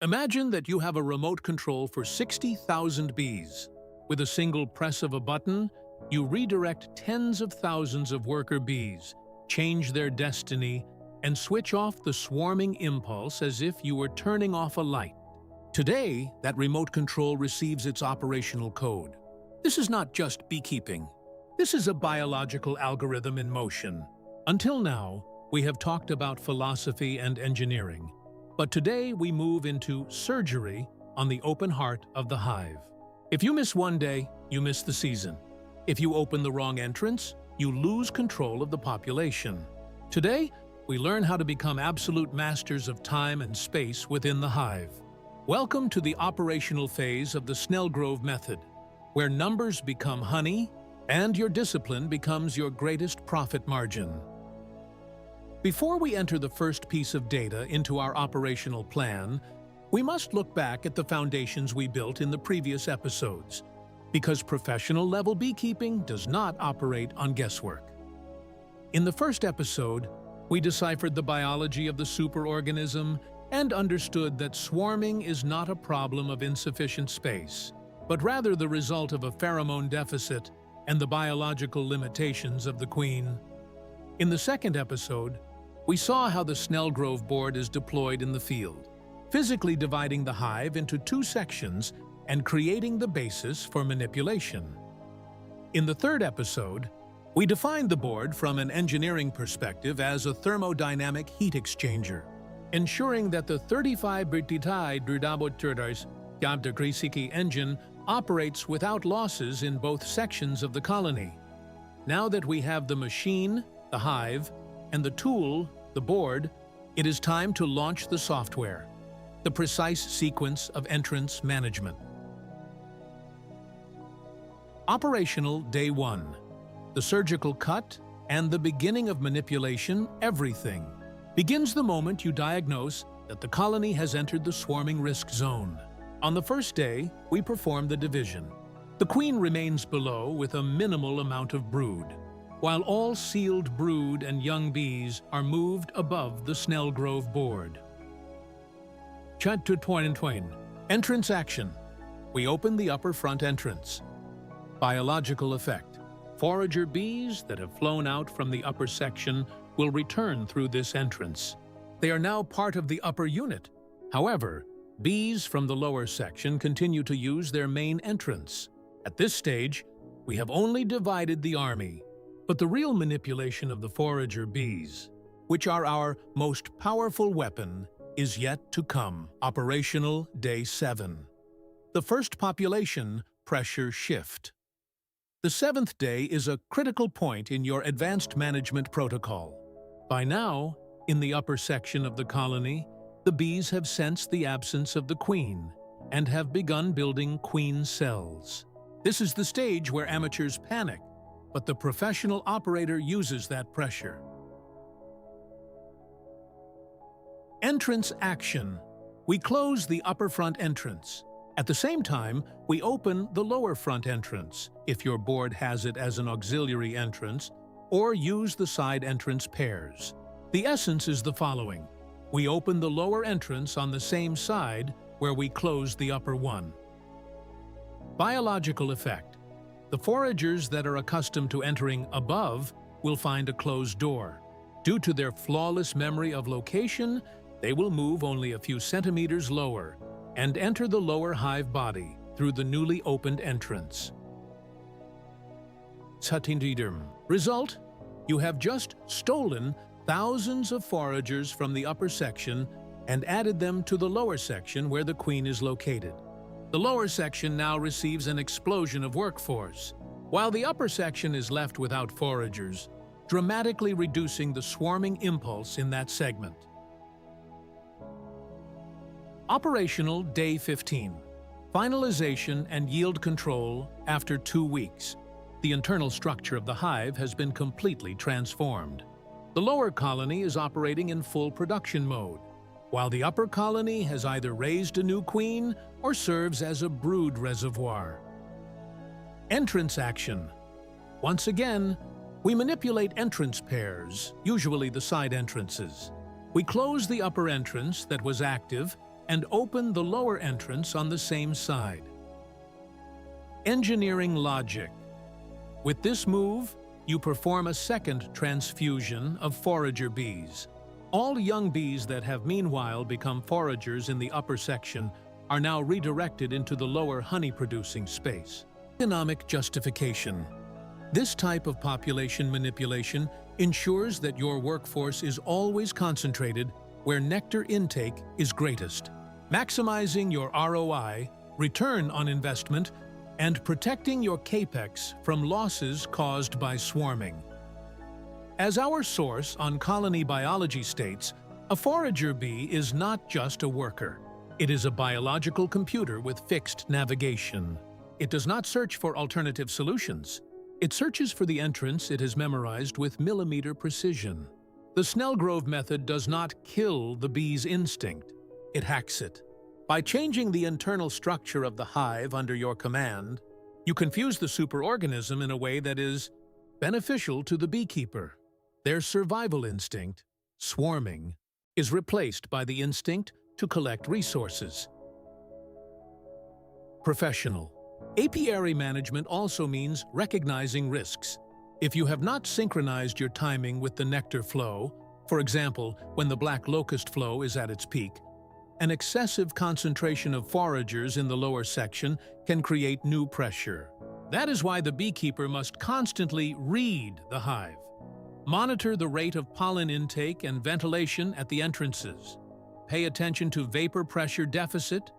Imagine that you have a remote control for 60,000 bees. With a single press of a button, you redirect tens of thousands of worker bees, change their destiny, and switch off the swarming impulse as if you were turning off a light. Today, that remote control receives its operational code. This is not just beekeeping. This is a biological algorithm in motion. Until now, we have talked about philosophy and engineering. But today we move into surgery on the open heart of the hive. If you miss one day, you miss the season. If you open the wrong entrance, you lose control of the population. Today, we learn how to become absolute masters of time and space within the hive. Welcome to the operational phase of the Snelgrove Method, where numbers become honey and your discipline becomes your greatest profit margin. Before we enter the first piece of data into our operational plan, we must look back at the foundations we built in the previous episodes, because professional-level beekeeping does not operate on guesswork. In the first episode, we deciphered the biology of the superorganism and understood that swarming is not a problem of insufficient space, but rather the result of a pheromone deficit and the biological limitations of the queen. In the second episode, we saw how the Snelgrove board is deployed in the field, physically dividing the hive into two sections and creating the basis for manipulation. In the third episode, we defined the board from an engineering perspective as a thermodynamic heat exchanger, ensuring that the 35-degree engine operates without losses in both sections of the colony. Now that we have the machine, the hive, and the tool, the board, it is time to launch the software, the precise sequence of entrance management. Operational Day 1. The surgical cut and the beginning of manipulation, everything, begins the moment you diagnose that the colony has entered the swarming risk zone. On the first day, we perform the division. The queen remains below with a minimal amount of brood, while all sealed brood and young bees are moved above the Snelgrove board. Entrance action. We open the upper front entrance. Biological effect. Forager bees that have flown out from the upper section will return through this entrance. They are now part of the upper unit. However, bees from the lower section continue to use their main entrance. At this stage, we have only divided the army. But the real manipulation of the forager bees, which are our most powerful weapon, is yet to come. Operational Day 7. The first population pressure shift. The seventh day is a critical point in your advanced management protocol. By now, in the upper section of the colony, the bees have sensed the absence of the queen and have begun building queen cells. This is the stage where amateurs panic, but the professional operator uses that pressure. Entrance action. We close the upper front entrance. At the same time, we open the lower front entrance, if your board has it as an auxiliary entrance, or use the side entrance pairs. The essence is the following. We open the lower entrance on the same side where we close the upper one. Biological effect. The foragers that are accustomed to entering above will find a closed door. Due to their flawless memory of location, they will move only a few centimeters lower and enter the lower hive body through the newly opened entrance. Result: you have just stolen thousands of foragers from the upper section and added them to the lower section where the queen is located. The lower section now receives an explosion of workforce, while the upper section is left without foragers, dramatically reducing the swarming impulse in that segment. Operational Day 15. Finalization and yield control after 2 weeks. The internal structure of the hive has been completely transformed. The lower colony is operating in full production mode, while the upper colony has either raised a new queen or serves as a brood reservoir. Entrance action. Once again, we manipulate entrance pairs, usually the side entrances. We close the upper entrance that was active and open the lower entrance on the same side. Engineering logic. With this move, you perform a second transfusion of forager bees. All young bees that have meanwhile become foragers in the upper section are now redirected into the lower honey-producing space. Economic justification. This type of population manipulation ensures that your workforce is always concentrated where nectar intake is greatest, maximizing your ROI, return on investment, and protecting your capex from losses caused by swarming. As our source on colony biology states, a forager bee is not just a worker. It is a biological computer with fixed navigation. It does not search for alternative solutions. It searches for the entrance it has memorized with millimeter precision. The Snelgrove Method does not kill the bee's instinct. It hacks it. By changing the internal structure of the hive under your command, you confuse the superorganism in a way that is beneficial to the beekeeper. Their survival instinct, swarming, is replaced by the instinct to collect resources. Professional. Apiary management also means recognizing risks. If you have not synchronized your timing with the nectar flow, for example, when the black locust flow is at its peak, an excessive concentration of foragers in the lower section can create new pressure. That is why the beekeeper must constantly read the hive. Monitor the rate of pollen intake and ventilation at the entrances. Pay attention to vapor pressure deficit,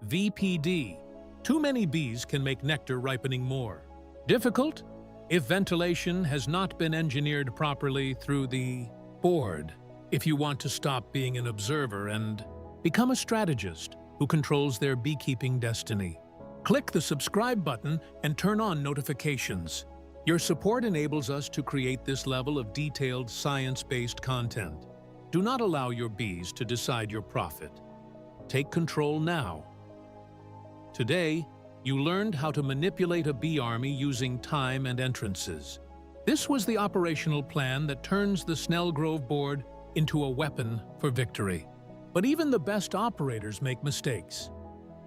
VPD. Too many bees can make nectar ripening more. Difficult? If ventilation has not been engineered properly through the board. If you want to stop being an observer and become a strategist who controls their beekeeping destiny. Click the subscribe button and turn on notifications. Your support enables us to create this level of detailed, science-based content. Do not allow your bees to decide your profit. Take control now. Today, you learned how to manipulate a bee army using time and entrances. This was the operational plan that turns the Snelgrove board into a weapon for victory. But even the best operators make mistakes.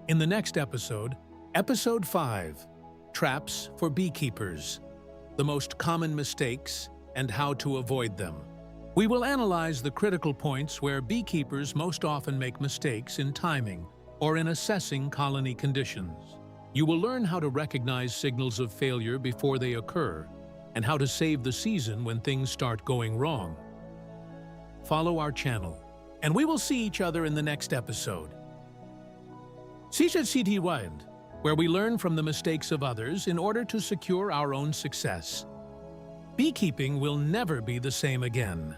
In the next episode, Episode 5, Traps for Beekeepers, the most common mistakes and how to avoid them. We will analyze the critical points where beekeepers most often make mistakes in timing or in assessing colony conditions. You will learn how to recognize signals of failure before they occur and how to save the season when things start going wrong. Follow our channel, and we will see each other in the next episode. CT Wind, where we learn from the mistakes of others in order to secure our own success. Beekeeping will never be the same again.